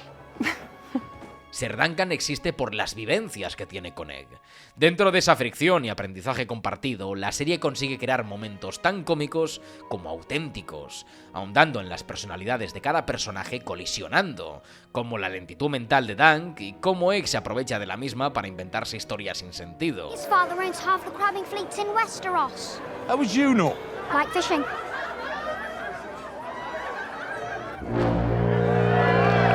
Sir Duncan existe por las vivencias que tiene con Egg. Dentro de esa fricción y aprendizaje compartido, la serie consigue crear momentos tan cómicos como auténticos, ahondando en las personalidades de cada personaje, colisionando, como la lentitud mental de Dunk y cómo Egg se aprovecha de la misma para inventarse historias sin sentido. His father owns half the crabbing fleets in Westeros. How would you know? Like fishing.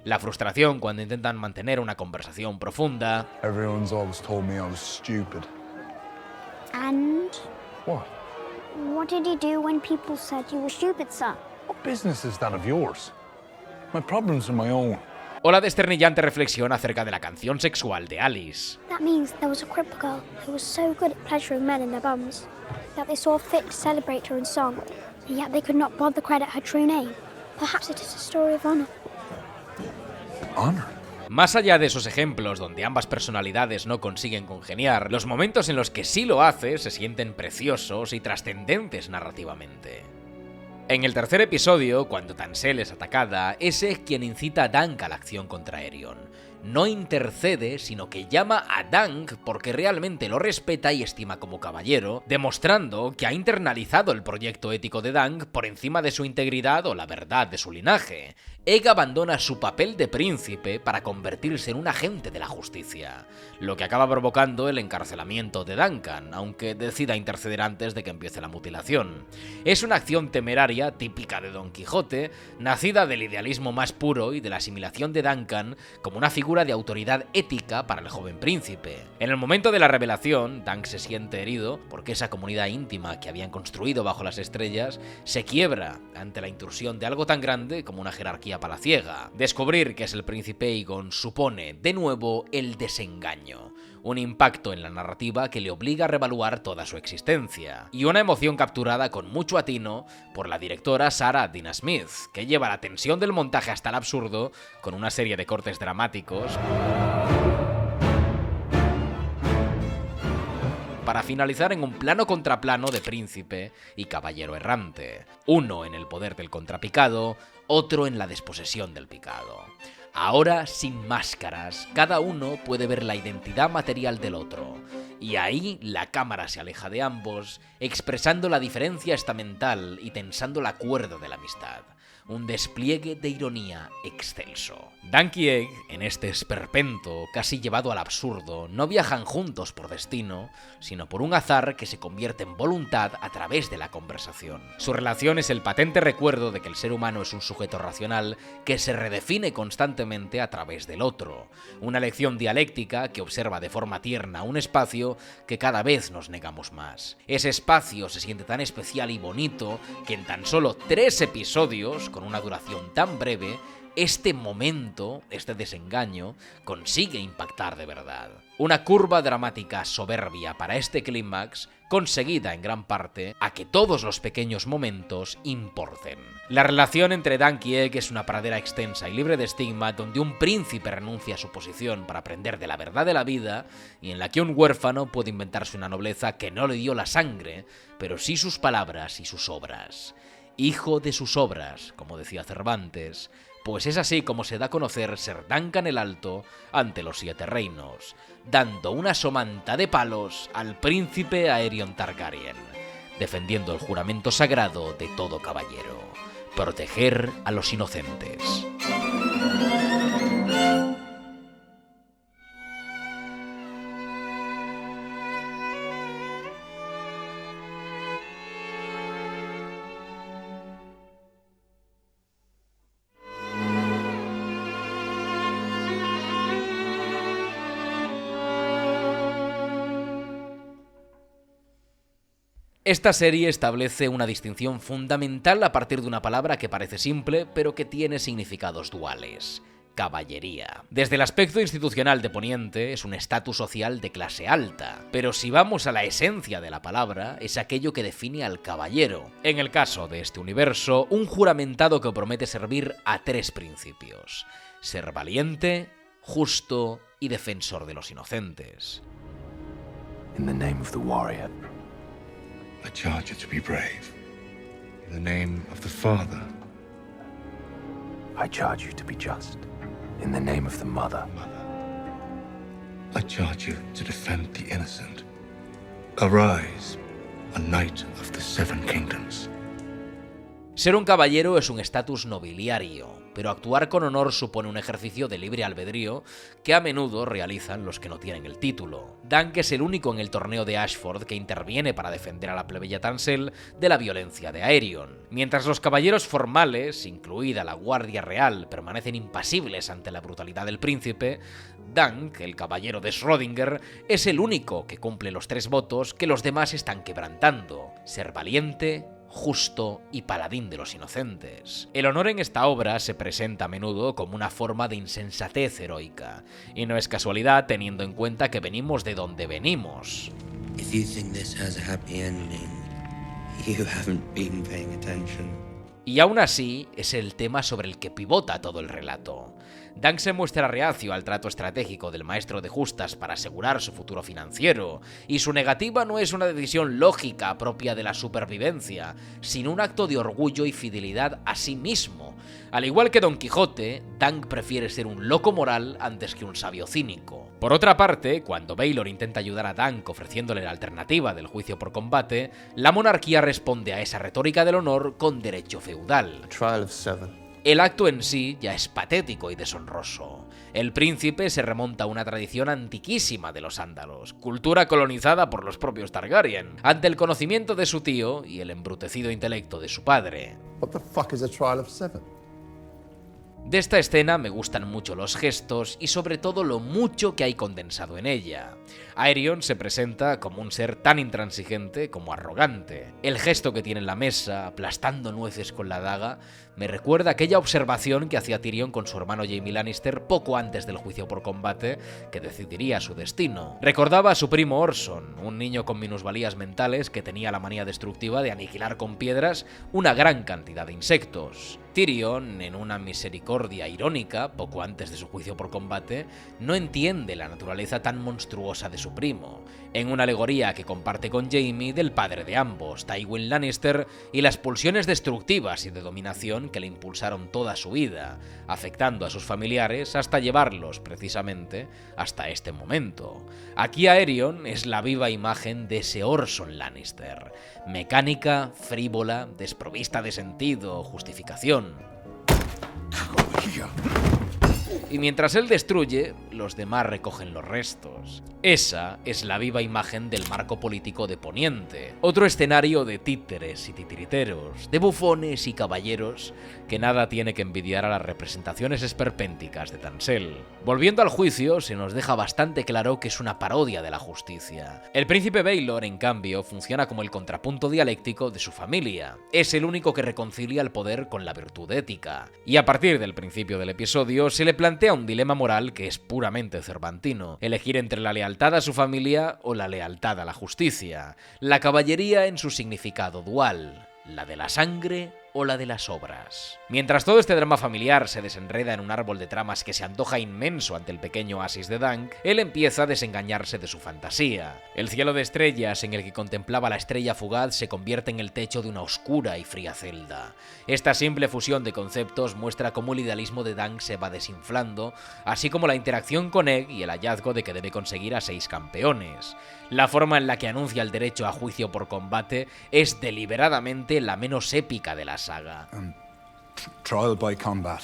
La frustración cuando intentan mantener una conversación profunda. Everyone's always told me I was stupid. And? What? What did you do when people said you were stupid, sir? What business is that of yours? My problems are my own. O la desternillante reflexión acerca de la canción sexual de Alice. That means there was a cripple girl who was so good at pleasuring men in their bums that they saw fit to celebrate her in song, and yet they could not bother credit her true name. Perhaps it is a story of honor. Honor. Más allá de esos ejemplos donde ambas personalidades no consiguen congeniar, los momentos en los que sí lo hace se sienten preciosos y trascendentes narrativamente. En el tercer episodio, cuando Tansel es atacada, es Egg quien incita a Dunk a la acción contra Aerion. No intercede, sino que llama a Dunk porque realmente lo respeta y estima como caballero, demostrando que ha internalizado el proyecto ético de Dunk por encima de su integridad o la verdad de su linaje. Egg abandona su papel de príncipe para convertirse en un agente de la justicia, lo que acaba provocando el encarcelamiento de Duncan, aunque decida interceder antes de que empiece la mutilación. Es una acción temeraria típica de Don Quijote, nacida del idealismo más puro y de la asimilación de Duncan como una figura de autoridad ética para el joven príncipe. En el momento de la revelación, Dunk se siente herido porque esa comunidad íntima que habían construido bajo las estrellas se quiebra ante la intrusión de algo tan grande como una jerarquía palaciega. Descubrir que es el príncipe Aegon supone, de nuevo, el desengaño, un impacto en la narrativa que le obliga a reevaluar toda su existencia, y una emoción capturada con mucho atino por la directora Sarah Dina Smith, que lleva la tensión del montaje hasta el absurdo con una serie de cortes dramáticos para finalizar en un plano contra plano de príncipe y caballero errante, uno en el poder del contrapicado, otro en la desposesión del picado. Ahora, sin máscaras, cada uno puede ver la identidad material del otro, y ahí la cámara se aleja de ambos, expresando la diferencia estamental y tensando la cuerda de la amistad. Un despliegue de ironía excelso. Dunk y Egg, en este esperpento casi llevado al absurdo, no viajan juntos por destino, sino por un azar que se convierte en voluntad a través de la conversación. Su relación es el patente recuerdo de que el ser humano es un sujeto racional que se redefine constantemente a través del otro. Una lección dialéctica que observa de forma tierna un espacio que cada vez nos negamos más. Ese espacio se siente tan especial y bonito que en tan solo 3 episodios, con una duración tan breve, este momento, este desengaño, consigue impactar de verdad. Una curva dramática soberbia para este clímax, conseguida en gran parte a que todos los pequeños momentos importen. La relación entre Dunk y Egg es una pradera extensa y libre de estigma donde un príncipe renuncia a su posición para aprender de la verdad de la vida y en la que un huérfano puede inventarse una nobleza que no le dio la sangre, pero sí sus palabras y sus obras. Hijo de sus obras, como decía Cervantes, pues es así como se da a conocer Ser Duncan el Alto ante los 7 reinos, dando una somanta de palos al príncipe Aerion Targaryen, defendiendo el juramento sagrado de todo caballero, proteger a los inocentes. Esta serie establece una distinción fundamental a partir de una palabra que parece simple, pero que tiene significados duales: caballería. Desde el aspecto institucional de Poniente es un estatus social de clase alta, pero si vamos a la esencia de la palabra, es aquello que define al caballero. En el caso de este universo, un juramentado que promete servir a 3 principios: ser valiente, justo y defensor de los inocentes. In the name of the warrior, I charge you to be brave. In the name of the Father, I charge you to be just. In the name of the mother, I charge you to defend the innocent. Arise, a knight of the 7 kingdoms. Ser un caballero es un estatus nobiliario, pero actuar con honor supone un ejercicio de libre albedrío que a menudo realizan los que no tienen el título. Dunk es el único en el torneo de Ashford que interviene para defender a la plebeya Tansel de la violencia de Aerion. Mientras los caballeros formales, incluida la Guardia Real, permanecen impasibles ante la brutalidad del príncipe, Dunk, el caballero de Schrödinger, es el único que cumple los 3 votos que los demás están quebrantando: ser valiente, justo y paladín de los inocentes. El honor en esta obra se presenta a menudo como una forma de insensatez heroica, y no es casualidad teniendo en cuenta que venimos de donde venimos. If you think this has a happy ending, you haven't been paying attention. Y aún así, es el tema sobre el que pivota todo el relato. Dunk se muestra reacio al trato estratégico del maestro de justas para asegurar su futuro financiero, y su negativa no es una decisión lógica propia de la supervivencia, sino un acto de orgullo y fidelidad a sí mismo. Al igual que Don Quijote, Dunk prefiere ser un loco moral antes que un sabio cínico. Por otra parte, cuando Baylor intenta ayudar a Dunk ofreciéndole la alternativa del juicio por combate, la monarquía responde a esa retórica del honor con derecho feudal. A trial of 7. El acto en sí ya es patético y deshonroso. El príncipe se remonta a una tradición antiquísima de los ándalos, cultura colonizada por los propios Targaryen, ante el conocimiento de su tío y el embrutecido intelecto de su padre. What the fuck is a trial of 7? De esta escena me gustan mucho los gestos y sobre todo lo mucho que hay condensado en ella. Aerion se presenta como un ser tan intransigente como arrogante. El gesto que tiene en la mesa, aplastando nueces con la daga, me recuerda aquella observación que hacía Tyrion con su hermano Jaime Lannister poco antes del juicio por combate que decidiría su destino. Recordaba a su primo Orson, un niño con minusvalías mentales que tenía la manía destructiva de aniquilar con piedras una gran cantidad de insectos. Tyrion, en una misericordia irónica, poco antes de su juicio por combate, no entiende la naturaleza tan monstruosa de su primo, en una alegoría que comparte con Jaime del padre de ambos, Tywin Lannister, y las pulsiones destructivas y de dominación que le impulsaron toda su vida, afectando a sus familiares hasta llevarlos, precisamente, hasta este momento. Aquí Aerion es la viva imagen de ese Orson Lannister, mecánica, frívola, desprovista de sentido, justificación. Y mientras él destruye, los demás recogen los restos. Esa es la viva imagen del marco político de Poniente, otro escenario de títeres y titiriteros, de bufones y caballeros que nada tiene que envidiar a las representaciones esperpénticas de Tansel. Volviendo al juicio, se nos deja bastante claro que es una parodia de la justicia. El príncipe Baelor, en cambio, funciona como el contrapunto dialéctico de su familia. Es el único que reconcilia el poder con la virtud ética. Y a partir del principio del episodio, se le plantea un dilema moral que es puramente cervantino: elegir entre la lealtad a su familia o la lealtad a la justicia, la caballería en su significado dual, la de la sangre o la de las obras. Mientras todo este drama familiar se desenreda en un árbol de tramas que se antoja inmenso ante el pequeño oasis de Dunk, él empieza a desengañarse de su fantasía. El cielo de estrellas en el que contemplaba la estrella fugaz se convierte en el techo de una oscura y fría celda. Esta simple fusión de conceptos muestra cómo el idealismo de Dunk se va desinflando, así como la interacción con Egg y el hallazgo de que debe conseguir a 6 campeones. La forma en la que anuncia el derecho a juicio por combate es deliberadamente la menos épica de la saga. Trial by combat.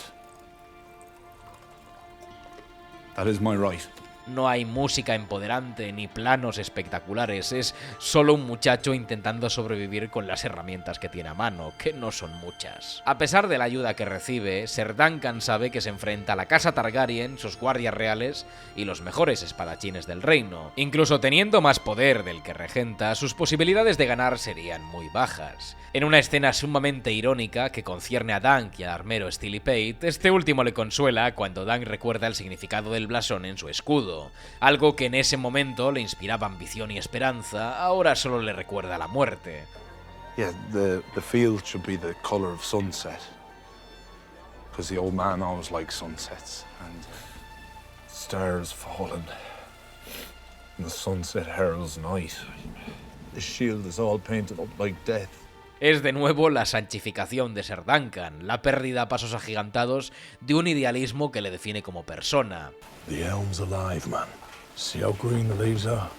That is my right. No hay música empoderante ni planos espectaculares, es solo un muchacho intentando sobrevivir con las herramientas que tiene a mano, que no son muchas. A pesar de la ayuda que recibe, Ser Duncan sabe que se enfrenta a la casa Targaryen, sus guardias reales y los mejores espadachines del reino. Incluso teniendo más poder del que regenta, sus posibilidades de ganar serían muy bajas. En una escena sumamente irónica que concierne a Dunk y al armero Steely Pate, este último le consuela cuando Dunk recuerda el significado del blasón en su escudo. Algo que en ese momento le inspiraba ambición y esperanza, ahora solo le recuerda la muerte. Yeah, the field should be the color of sunset. Because the old man always liked sunsets. And stars falling. And the sunset heralds night. The shield is all painted up like death. Es de nuevo la sanchificación de Ser Duncan, la pérdida a pasos agigantados de un idealismo que le define como persona. The elm's alive, man. See how green the leaves are?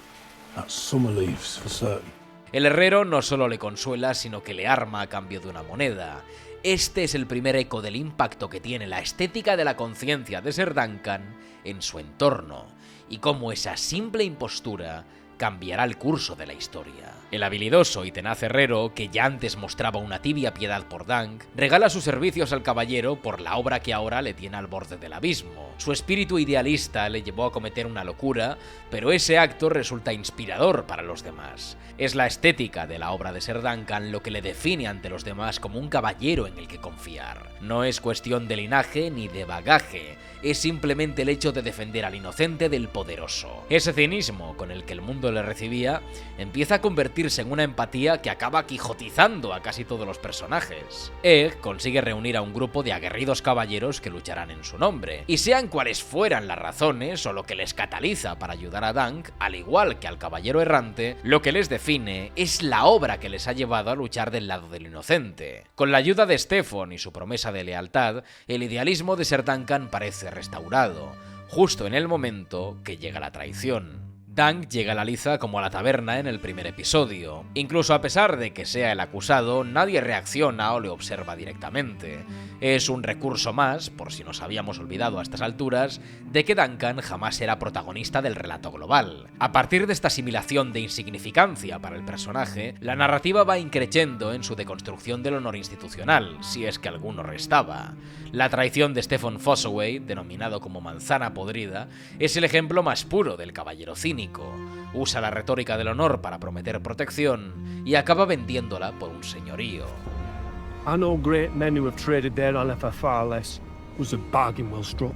That's summer leaves, for certain. El herrero no solo le consuela, sino que le arma a cambio de una moneda. Este es el primer eco del impacto que tiene la estética de la conciencia de Ser Duncan en su entorno, y cómo esa simple impostura cambiará el curso de la historia. El habilidoso y tenaz herrero, que ya antes mostraba una tibia piedad por Dunk, regala sus servicios al caballero por la obra que ahora le tiene al borde del abismo. Su espíritu idealista le llevó a cometer una locura, pero ese acto resulta inspirador para los demás. Es la estética de la obra de Ser Duncan lo que le define ante los demás como un caballero en el que confiar. No es cuestión de linaje ni de bagaje, es simplemente el hecho de defender al inocente del poderoso. Ese cinismo con el que el mundo le recibía empieza a convertirse en una empatía que acaba quijotizando a casi todos los personajes. Egg consigue reunir a un grupo de aguerridos caballeros que lucharán en su nombre, y sean cuales fueran las razones o lo que les cataliza para ayudar a Dunk, al igual que al caballero errante, lo que les define es la obra que les ha llevado a luchar del lado del inocente. Con la ayuda de Steffon y su promesa de lealtad, el idealismo de Ser Duncan parece restaurado, justo en el momento que llega la traición. Dunk llega a la liza como a la taberna en el primer episodio. Incluso a pesar de que sea el acusado, nadie reacciona o le observa directamente. Es un recurso más, por si nos habíamos olvidado a estas alturas, de que Duncan jamás será protagonista del relato global. A partir de esta asimilación de insignificancia para el personaje, la narrativa va increciendo en su deconstrucción del honor institucional, si es que alguno restaba. La traición de Steffon Fossoway, denominado como manzana podrida, es el ejemplo más puro del caballero cínico. Usa la retórica del honor para prometer protección y acaba vendiéndola por un señorío. I know great men who have traded their honor for far less. Was a bargain well struck.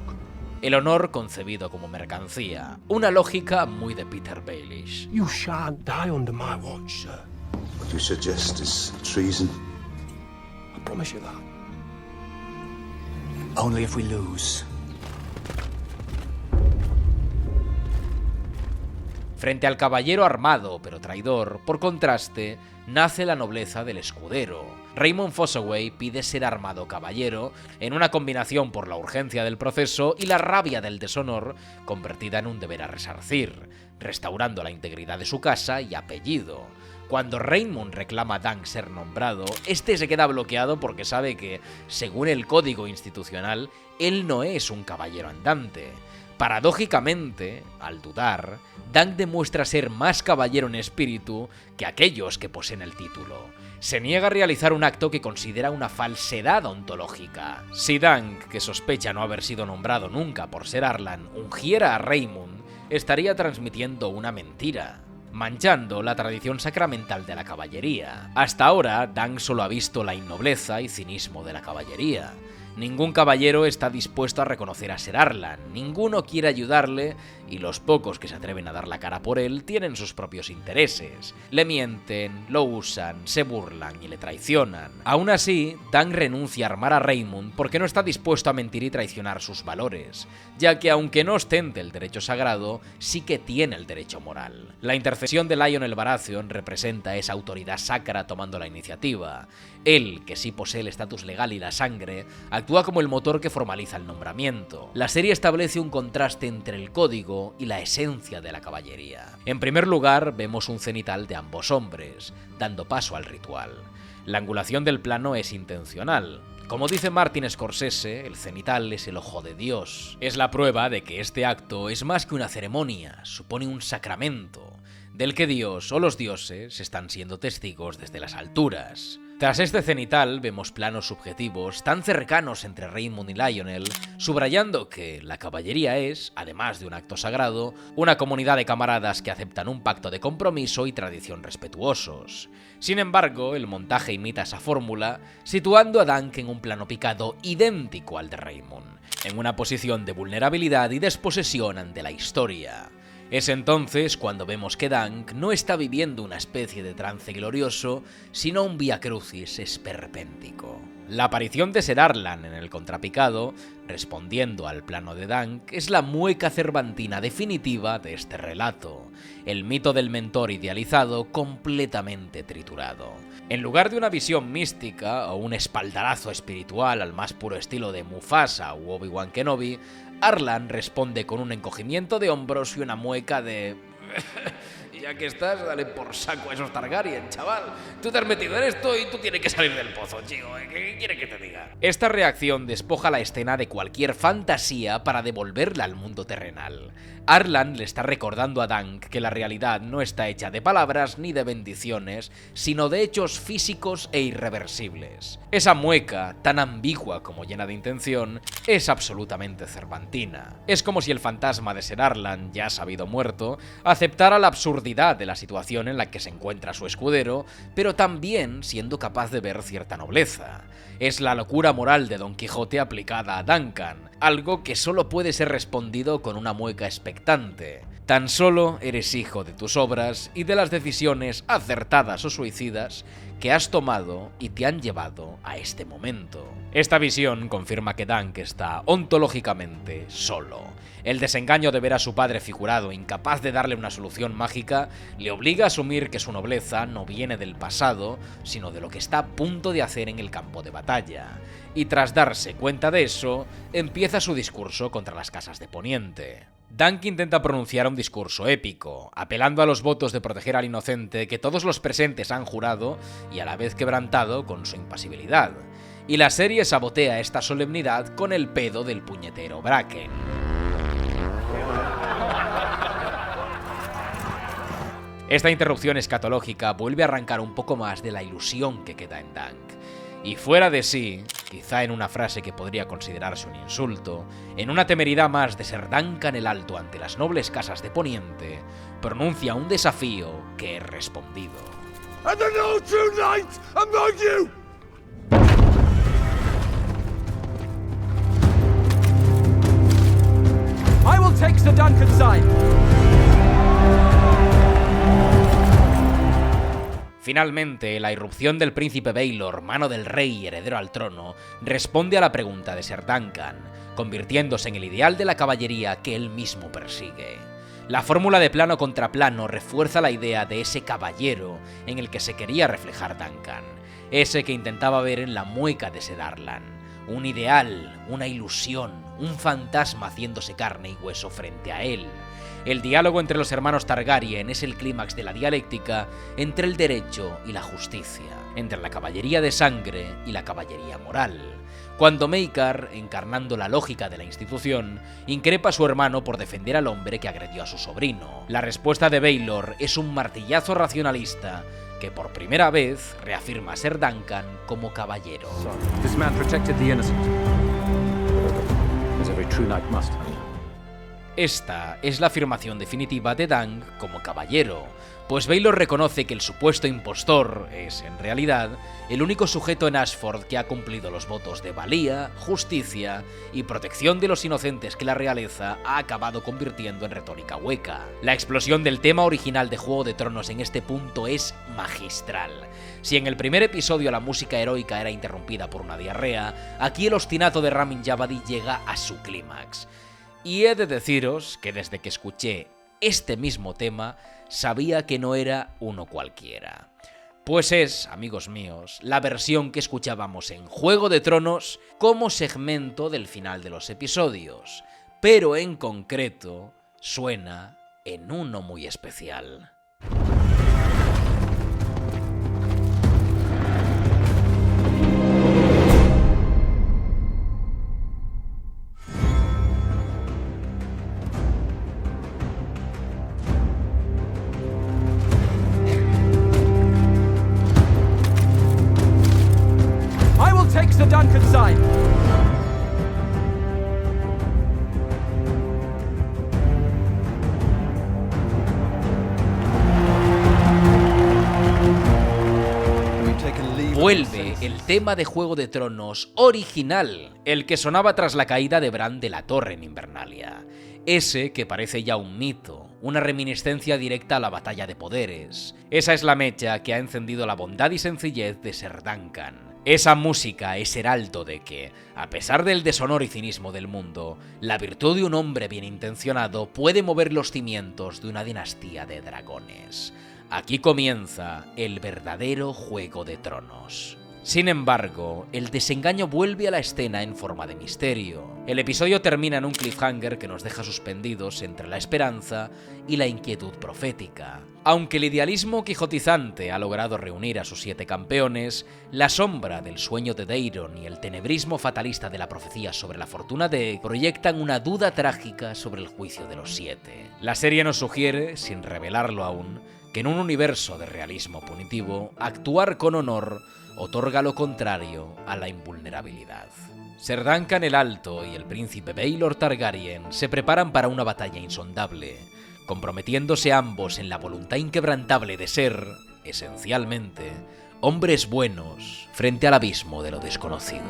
El honor concebido como mercancía, una lógica muy de Peter Baelish. You shan't die under my watch, sir. What you suggest is treason. I promise you that. Only if we lose. Frente al caballero armado pero traidor, por contraste, nace la nobleza del escudero. Raymond Fossoway pide ser armado caballero en una combinación por la urgencia del proceso y la rabia del deshonor convertida en un deber a resarcir, restaurando la integridad de su casa y apellido. Cuando Raymond reclama a Dunk ser nombrado, este se queda bloqueado porque sabe que, según el código institucional, él no es un caballero andante. Paradójicamente, al dudar, Dunk demuestra ser más caballero en espíritu que aquellos que poseen el título. Se niega a realizar un acto que considera una falsedad ontológica. Si Dunk, que sospecha no haber sido nombrado nunca por Ser Arlan, ungiera a Raymond, estaría transmitiendo una mentira, manchando la tradición sacramental de la caballería. Hasta ahora, Dunk solo ha visto la innobleza y cinismo de la caballería. Ningún caballero está dispuesto a reconocer a Ser Arlan, ninguno quiere ayudarle y los pocos que se atreven a dar la cara por él tienen sus propios intereses. Le mienten, lo usan, se burlan y le traicionan. Aún así, Dunk renuncia a armar a Raymond porque no está dispuesto a mentir y traicionar sus valores, ya que aunque no ostente el derecho sagrado, sí que tiene el derecho moral. La intercesión de Lionel Baratheon representa esa autoridad sacra tomando la iniciativa. Él, que sí posee el estatus legal y la sangre, actúa como el motor que formaliza el nombramiento. La serie establece un contraste entre el código y la esencia de la caballería. En primer lugar, vemos un cenital de ambos hombres, dando paso al ritual. La angulación del plano es intencional. Como dice Martin Scorsese, el cenital es el ojo de Dios. Es la prueba de que este acto es más que una ceremonia, supone un sacramento, del que Dios o los dioses están siendo testigos desde las alturas. Tras este cenital vemos planos subjetivos tan cercanos entre Raymond y Lionel, subrayando que la caballería es, además de un acto sagrado, una comunidad de camaradas que aceptan un pacto de compromiso y tradición respetuosos. Sin embargo, el montaje imita esa fórmula, situando a Dunk en un plano picado idéntico al de Raymond, en una posición de vulnerabilidad y desposesión ante la historia. Es entonces cuando vemos que Dunk no está viviendo una especie de trance glorioso, sino un vía crucis esperpéntico. La aparición de Ser Arlan en el contrapicado, respondiendo al plano de Dunk, es la mueca cervantina definitiva de este relato, el mito del mentor idealizado completamente triturado. En lugar de una visión mística o un espaldarazo espiritual al más puro estilo de Mufasa u Obi-Wan Kenobi, Arlan responde con un encogimiento de hombros y una mueca de... Ya que estás, dale por saco a esos Targaryen, chaval. Tú te has metido en esto y tú tienes que salir del pozo, chico. ¿Qué quieres que te diga? Esta reacción despoja la escena de cualquier fantasía para devolverla al mundo terrenal. Arlan le está recordando a Dunk que la realidad no está hecha de palabras ni de bendiciones, sino de hechos físicos e irreversibles. Esa mueca, tan ambigua como llena de intención, es absolutamente cervantina. Es como si el fantasma de Ser Arlan, ya sabido muerto, aceptara la absurdidad de la situación en la que se encuentra su escudero, pero también siendo capaz de ver cierta nobleza. Es la locura moral de Don Quijote aplicada a Duncan, algo que solo puede ser respondido con una mueca expectante. Tan solo eres hijo de tus obras y de las decisiones acertadas o suicidas que has tomado y te han llevado a este momento. Esta visión confirma que Dunk está ontológicamente solo. El desengaño de ver a su padre figurado, incapaz de darle una solución mágica, le obliga a asumir que su nobleza no viene del pasado, sino de lo que está a punto de hacer en el campo de batalla. Y tras darse cuenta de eso, empieza su discurso contra las casas de Poniente. Dunk intenta pronunciar un discurso épico, apelando a los votos de proteger al inocente que todos los presentes han jurado y a la vez quebrantado con su impasibilidad. Y la serie sabotea esta solemnidad con el pedo del puñetero Bracken. Esta interrupción escatológica vuelve a arrancar un poco más de la ilusión que queda en Dunk. Y fuera de sí, quizá en una frase que podría considerarse un insulto, en una temeridad más de ser Duncan el Alto ante las nobles casas de Poniente, pronuncia un desafío que es respondido. And the no true knight among you! I will take the Duncan side. Finalmente, la irrupción del príncipe Baelor, mano del rey y heredero al trono, responde a la pregunta de Ser Duncan, convirtiéndose en el ideal de la caballería que él mismo persigue. La fórmula de plano contra plano refuerza la idea de ese caballero en el que se quería reflejar Duncan, ese que intentaba ver en la mueca de Ser Arlan, un ideal, una ilusión, un fantasma haciéndose carne y hueso frente a él. El diálogo entre los hermanos Targaryen es el clímax de la dialéctica entre el derecho y la justicia, entre la caballería de sangre y la caballería moral. Cuando Maekar, encarnando la lógica de la institución, increpa a su hermano por defender al hombre que agredió a su sobrino. La respuesta de Baelor es un martillazo racionalista que por primera vez reafirma a Ser Duncan como caballero. This man protected the innocent, as every true knight must. Esta es la afirmación definitiva de Dunk como caballero, pues Baelor reconoce que el supuesto impostor es, en realidad, el único sujeto en Ashford que ha cumplido los votos de valía, justicia y protección de los inocentes que la realeza ha acabado convirtiendo en retórica hueca. La explosión del tema original de Juego de Tronos en este punto es magistral. Si en el primer episodio la música heroica era interrumpida por una diarrea, aquí el ostinato de Ramin Djawadi llega a su clímax. Y he de deciros que desde que escuché este mismo tema, sabía que no era uno cualquiera. Pues es, amigos míos, la versión que escuchábamos en Juego de Tronos como segmento del final de los episodios, pero en concreto suena en uno muy especial. Axe the Duncan side! Vuelve el tema de Juego de Tronos original, el que sonaba tras la caída de Bran de la Torre en Invernalia. Ese que parece ya un mito, una reminiscencia directa a la batalla de poderes. Esa es la mecha que ha encendido la bondad y sencillez de Ser Duncan. Esa música es heraldo de que, a pesar del deshonor y cinismo del mundo, la virtud de un hombre bien intencionado puede mover los cimientos de una dinastía de dragones. Aquí comienza el verdadero Juego de Tronos. Sin embargo, el desengaño vuelve a la escena en forma de misterio. El episodio termina en un cliffhanger que nos deja suspendidos entre la esperanza y la inquietud profética. Aunque el idealismo quijotizante ha logrado reunir a sus 7 campeones, la sombra del sueño de Daeron y el tenebrismo fatalista de la profecía sobre la fortuna de Egg proyectan una duda trágica sobre el juicio de los 7. La serie nos sugiere, sin revelarlo aún, que en un universo de realismo punitivo, actuar con honor otorga lo contrario a la invulnerabilidad. Ser Duncan el Alto y el príncipe Baelor Targaryen se preparan para una batalla insondable, comprometiéndose ambos en la voluntad inquebrantable de ser, esencialmente, hombres buenos frente al abismo de lo desconocido.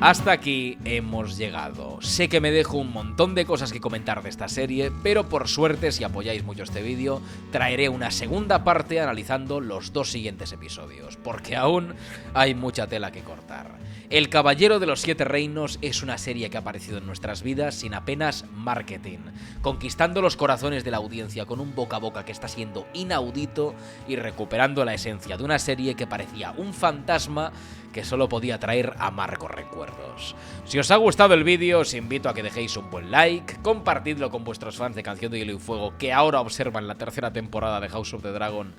Hasta aquí hemos llegado. Sé que me dejo un montón de cosas que comentar de esta serie, pero por suerte, si apoyáis mucho este vídeo, traeré una segunda parte analizando los 2 siguientes episodios, porque aún hay mucha tela que cortar. El Caballero de los 7 Reinos es una serie que ha aparecido en nuestras vidas sin apenas marketing, conquistando los corazones de la audiencia con un boca a boca que está siendo inaudito y recuperando la esencia de una serie que parecía un fantasma que solo podía traer amargos recuerdos. Si os ha gustado el vídeo, os invito a que dejéis un buen like, compartidlo con vuestros fans de Canción de Hielo y Fuego que ahora observan la 3ª temporada de House of the Dragon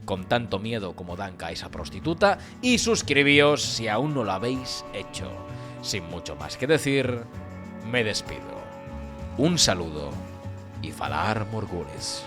con tanto miedo como Danka a esa prostituta, y suscribíos si aún no lo habéis hecho. Sin mucho más que decir, me despido. Un saludo y Valar Morghulis.